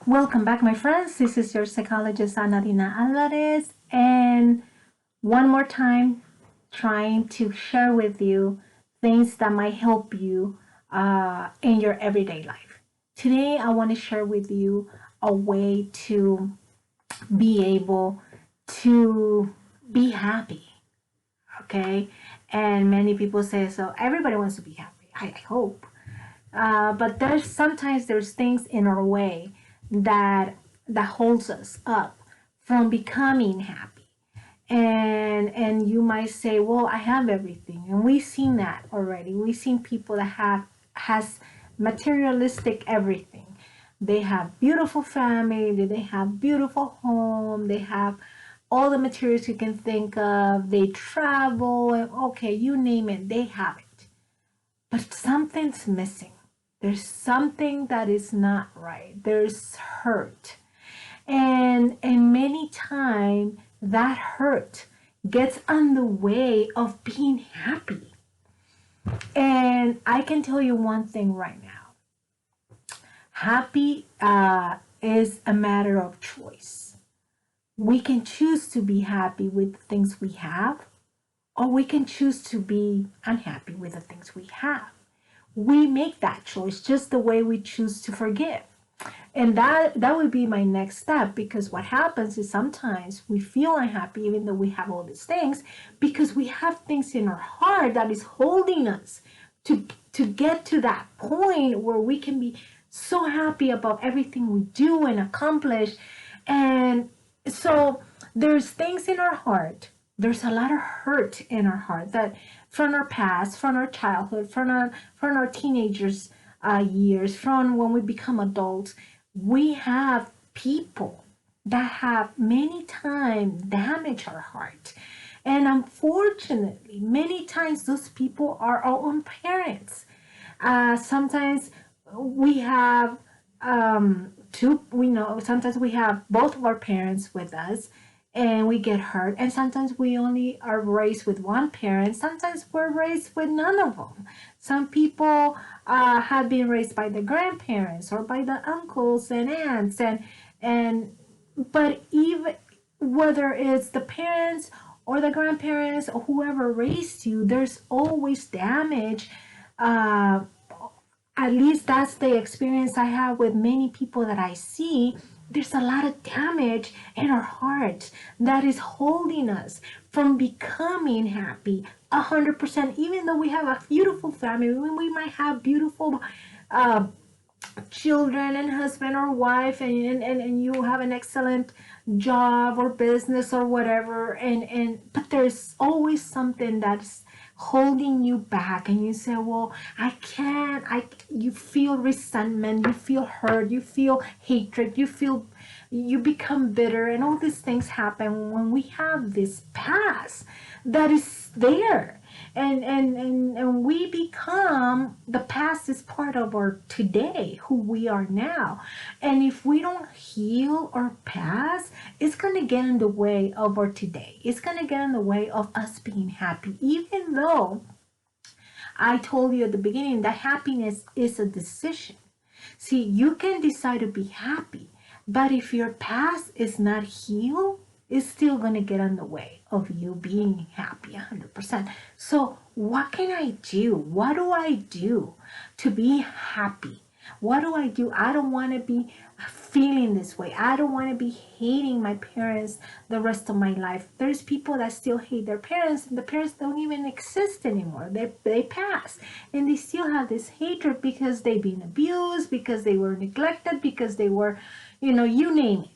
Welcome back, my friends. This is your psychologist, Ana Dina Alvarez, and one more time, trying to share with you things that might help you in your everyday life. Today, I want to share with you a way to be able to be happy, okay? And many people say, so everybody wants to be happy, I hope. But there's things in our way that holds us up from becoming happy. And you might say, well, I have everything, and we've seen that already. We've seen people that has materialistic everything. They have beautiful family, they have beautiful home, they have all the materials you can think of, they travel, and okay, you name it, they have it. But something's missing. There's something that is not right. There's hurt. And many times that hurt gets on the way of being happy. And I can tell you one thing right now. Happy is a matter of choice. We can choose to be happy with the things we have, or we can choose to be unhappy with the things we have. We make that choice just the way we choose to forgive. And that would be my next step, because what happens is sometimes we feel unhappy even though we have all these things, because we have things in our heart that is holding us to get to that point where we can be so happy about everything we do and accomplish. And so there's things in our heart, there's a lot of hurt in our heart, that from our past, from our childhood, from our teenagers years, from when we become adults. We have people that have many times damaged our heart. And unfortunately, many times those people are our own parents. Sometimes we have we know sometimes we have both of our parents with us, and we get hurt. And sometimes we only are raised with one parent. Sometimes we're raised with none of them. Some people have been raised by the grandparents or by the uncles and aunts, and but even whether it's the parents or the grandparents or whoever raised you, there's always damage. Uh, at least that's the experience I have with many people that I see. There's a lot of damage in our hearts that is holding us from becoming happy 100%. Even though we have a beautiful family, we might have beautiful uh, children and husband or wife, and you have an excellent job or business or whatever, and but there's always something that's holding you back, and you say, well, I can't. You feel resentment, you feel hurt, you feel hatred, you become bitter, and all these things happen when we have this past that is there. And we become, the past is part of our today, who we are now. And if we don't heal our past, it's going to get in the way of our today. It's going to get in the way of us being happy, even though I told you at the beginning that happiness is a decision. See, you can decide to be happy, but if your past is not healed, it's still going to get in the way of you being happy 100%. So, what can I do? What do I do to be happy? What do I do? I don't want to be feeling this way. I don't want to be hating my parents the rest of my life. There's people that still hate their parents, and the parents don't even exist anymore. They pass, and they still have this hatred because they've been abused, because they were neglected, because they were, you name it.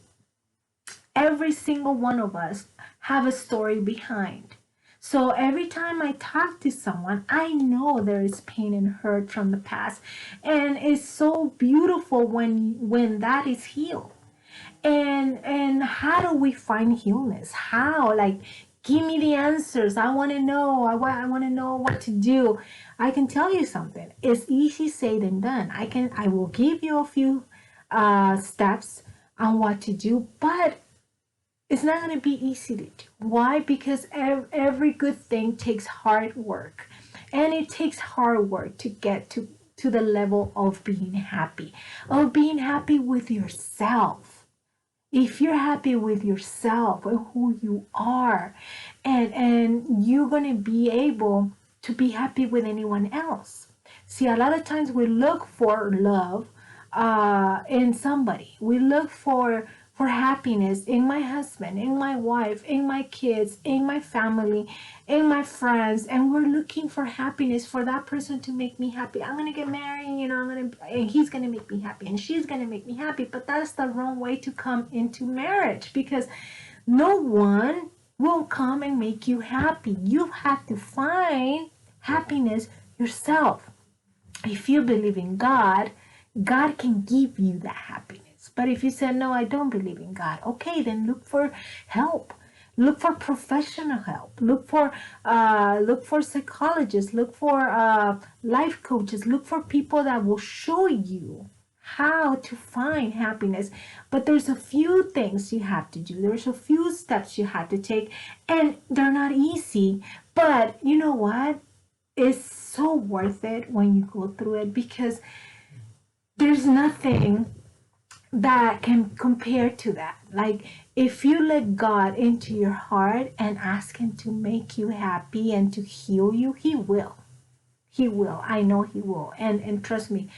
Every single one of us have a story behind. So every time I talk to someone, I know there is pain and hurt from the past. And it's so beautiful when that is healed. And how do we find healness? How? Like, give me the answers. I want to know. I want to know what to do. I can tell you something. It's easy said than done. I will give you a few steps on what to do, but it's not going to be easy to do. Why? Because every good thing takes hard work. And it takes hard work to get to to the level of being happy, with yourself. If you're happy with yourself and who you are, and you're going to be able to be happy with anyone else. See, a lot of times we look for love in somebody. We look for happiness in my husband, in my wife, in my kids, in my family, in my friends, and we're looking for happiness for that person to make me happy. I'm gonna get married, and he's gonna make me happy, and she's gonna make me happy. But that's the wrong way to come into marriage, because no one will come and make you happy. You have to find happiness yourself. If you believe in God, God can give you that happiness. But if you say, no, I don't believe in God, okay, then look for help. Look for professional help. Look for psychologists. Look for life coaches. Look for people that will show you how to find happiness. But there's a few things you have to do. There's a few steps you have to take, and they're not easy. But you know what? It's so worth it when you go through it, because there's nothing that can compare to that. Like, if you let God into your heart and ask him to make you happy and to heal you, he will. He will. I know he will. And trust me,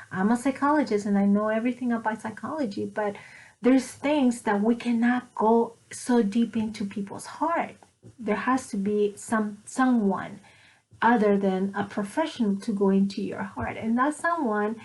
I'm a psychologist and I know everything about psychology, but there's things that we cannot go so deep into people's heart. There has to be someone other than a professional to go into your heart, and that someone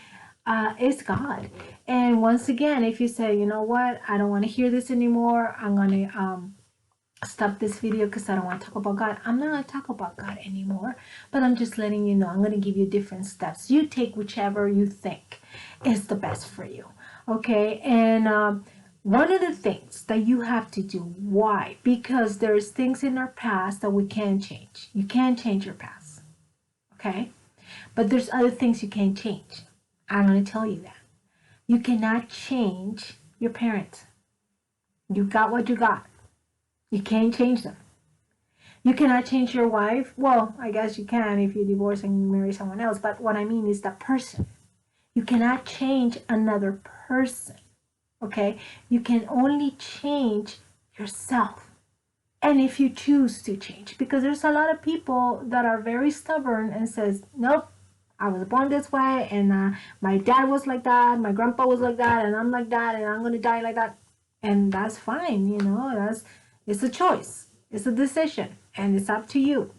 is God. And once again, if you say, you know what, I don't want to hear this anymore, I'm going to stop this video because I don't want to talk about God. I'm not going to talk about God anymore, but I'm just letting you know, I'm going to give you different steps. You take whichever you think is the best for you. Okay. And one of the things that you have to do, why? Because there's things in our past that we can't change. You can't change your past. Okay. But there's other things you can't change. I'm going to tell you that. You cannot change your parents. You got what you got. You can't change them. You cannot change your wife. Well, I guess you can if you divorce and marry someone else. But what I mean is the person. You cannot change another person. Okay? You can only change yourself. And if you choose to change. Because there's a lot of people that are very stubborn and says, nope, I was born this way, and my dad was like that, my grandpa was like that, and I'm like that, and I'm going to die like that. And that's fine, it's a choice. It's a decision, and it's up to you.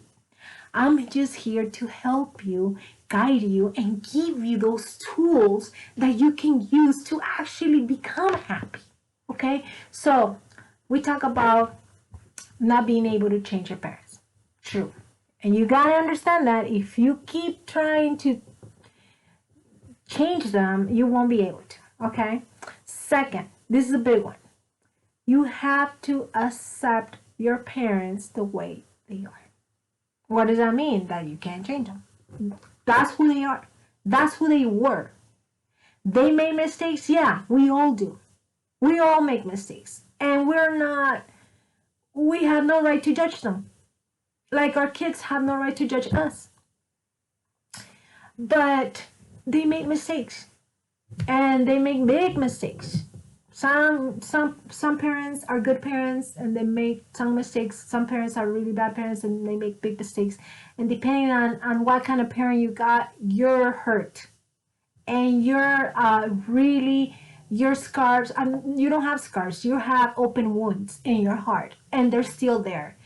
I'm just here to help you, guide you, and give you those tools that you can use to actually become happy. Okay? So, we talk about not being able to change your parents. True. And you got to understand that if you keep trying to change them, you won't be able to. Okay? Second, this is a big one. You have to accept your parents the way they are. What does that mean? That you can't change them. That's who they are. That's who they were. They made mistakes. Yeah, we all do. We all make mistakes. And we have no right to judge them. Like our kids have no right to judge us. But they make mistakes. And they make big mistakes. Some parents are good parents and they make some mistakes. Some parents are really bad parents and they make big mistakes. And depending on what kind of parent you got, you're hurt. And you're your scars, you don't have scars, you have open wounds in your heart. And they're still there.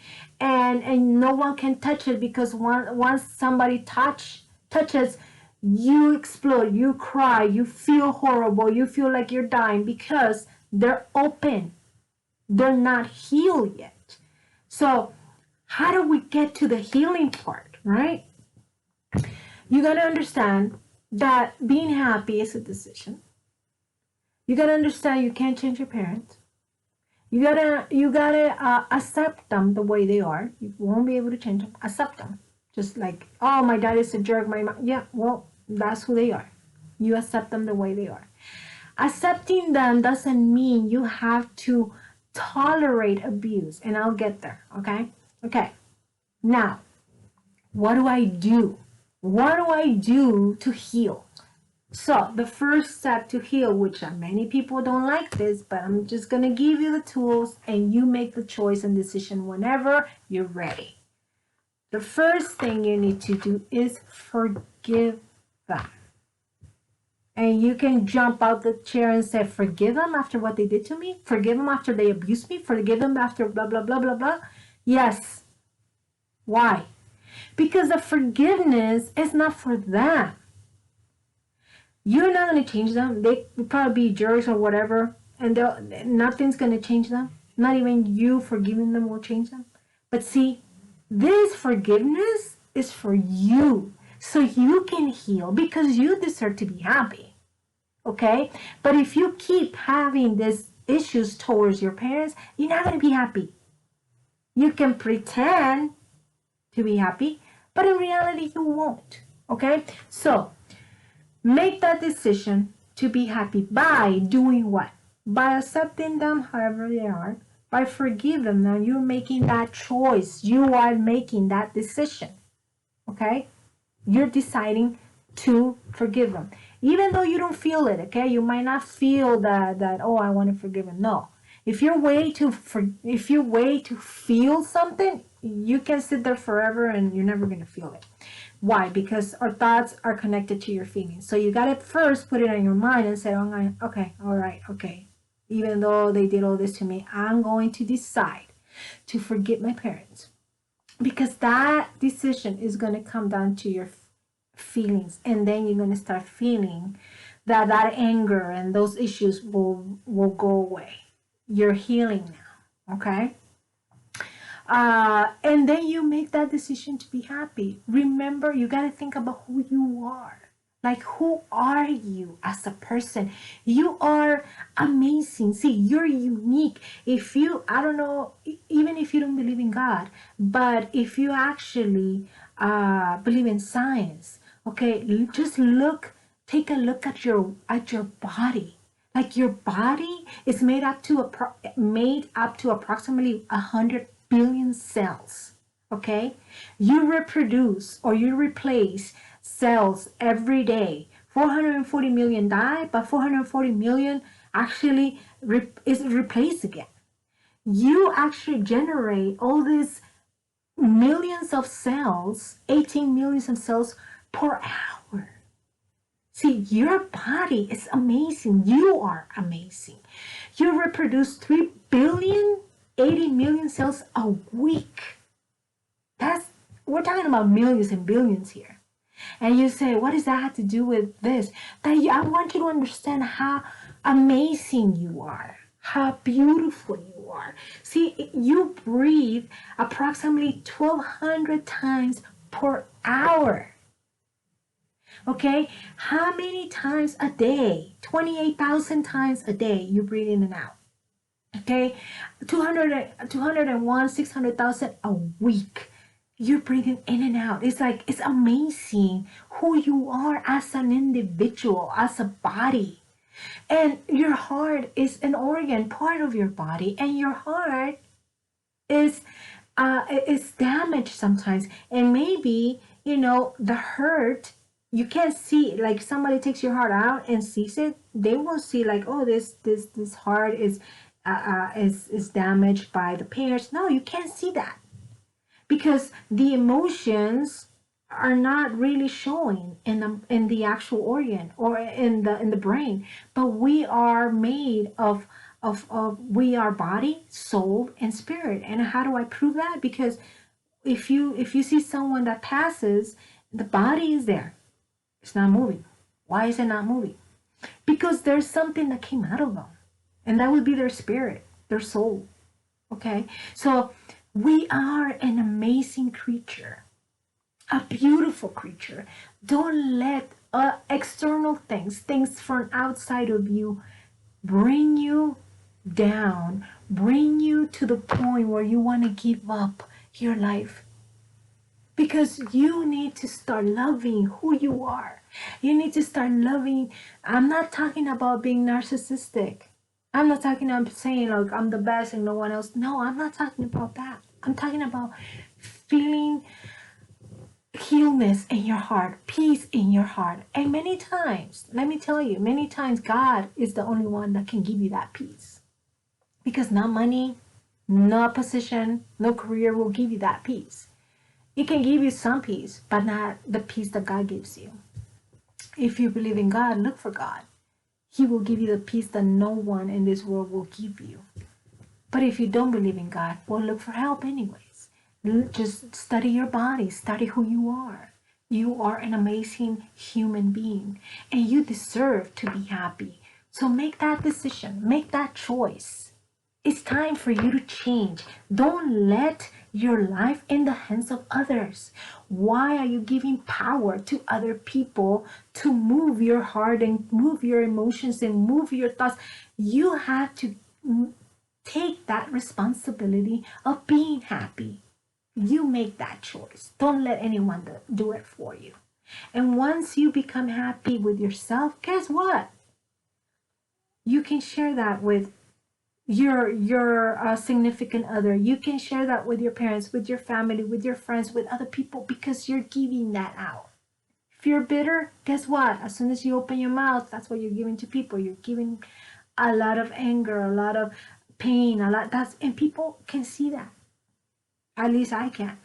And no one can touch it, because once somebody touches, you explode, you cry, you feel horrible, you feel like you're dying, because they're open. They're not healed yet. So how do we get to the healing part, right? You got to understand that being happy is a decision. You got to understand you can't change your parents. You gotta accept them the way they are. You won't be able to change them. Accept them. Just like, oh, my dad is a jerk. My mom, yeah, well, that's who they are. You accept them the way they are. Accepting them doesn't mean you have to tolerate abuse, and I'll get there. Okay. Now, what do I do? What do I do to heal? So the first step to heal, which many people don't like this, but I'm just going to give you the tools and you make the choice and decision whenever you're ready. The first thing you need to do is forgive them. And you can jump out the chair and say, forgive them after what they did to me? Forgive them after they abused me? Forgive them after blah, blah, blah, blah, blah? Yes. Why? Because the forgiveness is not for them. You're not going to change them. They will probably be jerks or whatever, and nothing's going to change them. Not even you forgiving them will change them. But see, this forgiveness is for you, so you can heal, because you deserve to be happy. Okay? But if you keep having these issues towards your parents, you're not going to be happy. You can pretend to be happy, but in reality, you won't. Okay? So, make that decision to be happy by doing what? By accepting them however they are, by forgiving them. You're making that choice. You are making that decision. Okay? You're deciding to forgive them. Even though you don't feel it, okay? You might not feel that oh, I want to forgive them. No. If you're way to feel something, you can sit there forever and you're never going to feel it. Why? Because our thoughts are connected to your feelings. So you got to first put it in your mind and say, oh, okay, all right, okay. Even though they did all this to me, I'm going to decide to forgive my parents. Because that decision is going to come down to your feelings. And then you're going to start feeling that anger and those issues will go away. You're healing now, okay? And then you make that decision to be happy. Remember, you got to think about who you are. Like, who are you as a person? You are amazing. See, you're unique. If you, I don't know, even if you don't believe in God, but if you actually believe in science, okay, just take a look at your body. Like, your body is made up to approximately 100 billion cells. Okay, you reproduce or you replace cells every day. 440 million die, but 440 million actually is replaced again. You actually generate all these millions of cells, 18 millions of cells per hour. See, your body is amazing. You are amazing. You reproduce 3 billion, 80 million cells a week. We're talking about millions and billions here. And you say, what does that have to do with this? I want you to understand how amazing you are, how beautiful you are. See, you breathe approximately 1,200 times per hour. Okay, how many times a day? 28,000 times a day you breathe in and out. Okay, 201, 600,000 a week. You're breathing in and out. It's like, it's amazing who you are as an individual, as a body. And your heart is an organ, part of your body, and your heart is damaged sometimes. And maybe, the hurt, you can't see, like somebody takes your heart out and sees it, they will see like, oh, this heart is damaged by the parents. No, you can't see that, because the emotions are not really showing in the actual organ or in the brain. But we are made of we are body, soul, and spirit. And how do I prove that? Because if you see someone that passes, the body is there, it's not moving. Why is it not moving? Because there's something that came out of them, and that would be their spirit, their soul. Okay, so we are an amazing creature, a beautiful creature. Don't let external things from outside of you, bring you down, bring you to the point where you want to give up your life. Because you need to start loving who you are. You need to start loving. I'm not talking about being narcissistic. I'm not talking about saying, like, I'm the best and no one else. No, I'm not talking about that. I'm talking about feeling healness in your heart, peace in your heart. And many times, let me tell you, many times God is the only one that can give you that peace. Because no money, no position, no career will give you that peace. It can give you some peace, but not the peace that God gives you. If you believe in God, look for God. He will give you the peace that no one in this world will give you. But if you don't believe in God, well, look for help anyways. Just study your body, study who you are. You are an amazing human being, and you deserve to be happy. So make that decision, make that choice. It's time for you to change. Don't let your life in the hands of others. Why are you giving power to other people to move your heart and move your emotions and move your thoughts? You have to take that responsibility of being happy. You make that choice. Don't let anyone do it for you. And once you become happy with yourself, guess what? You can share that with your significant other. You can share that with your parents, with your family, with your friends, with other people, because you're giving that out. If you're bitter, guess what? As soon as you open your mouth, that's what you're giving to people. You're giving a lot of anger, a lot of pain, and people can see that. At least I can.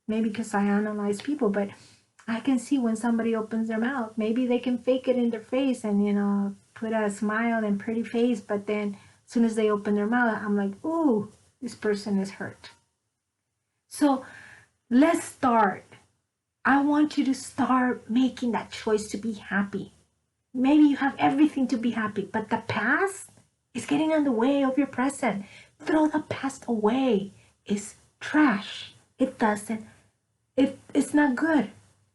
Maybe because I analyze people, but I can see when somebody opens their mouth. Maybe they can fake it in their face and put a smile and pretty face, but then as soon as they open their mouth, I'm like, ooh, this person is hurt. So let's start. I want you to start making that choice to be happy. Maybe you have everything to be happy, but the past is getting in the way of your present. Throw the past away. It's trash. It's not good.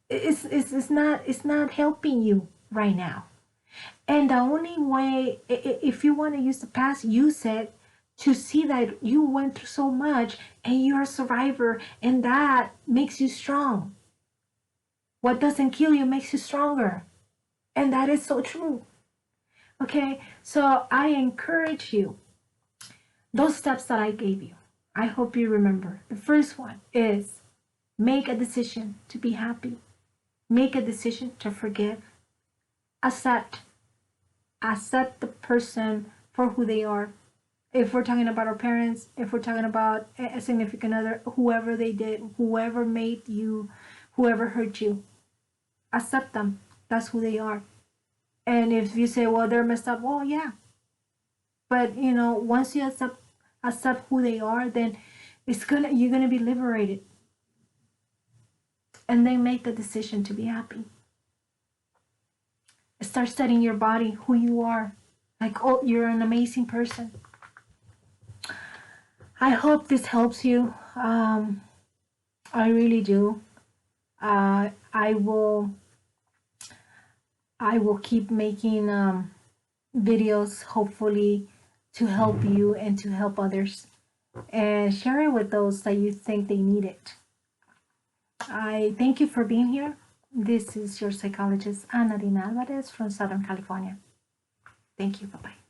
It's not helping you right now. And the only way, if you want to use the past, use it to see that you went through so much and you're a survivor, and that makes you strong. What doesn't kill you makes you stronger. And that is so true. Okay, so I encourage you, those steps that I gave you, I hope you remember. The first one is make a decision to be happy. Make a decision to forgive. Accept the person for who they are. If we're talking about our parents, if we're talking about a significant other, whoever they did, whoever made you, whoever hurt you, accept them. That's who they are. And if you say, well, they're messed up, well, yeah. But once you accept who they are, then you're gonna be liberated. And then make the decision to be happy. Start studying your body, who you are. Like, oh, you're an amazing person. I hope this helps you. I really do. I will keep making videos, hopefully, to help you and to help others. And share it with those that you think they need it. I thank you for being here. This is your psychologist, Ana Dina Alvarez from Southern California. Thank you. Bye-bye.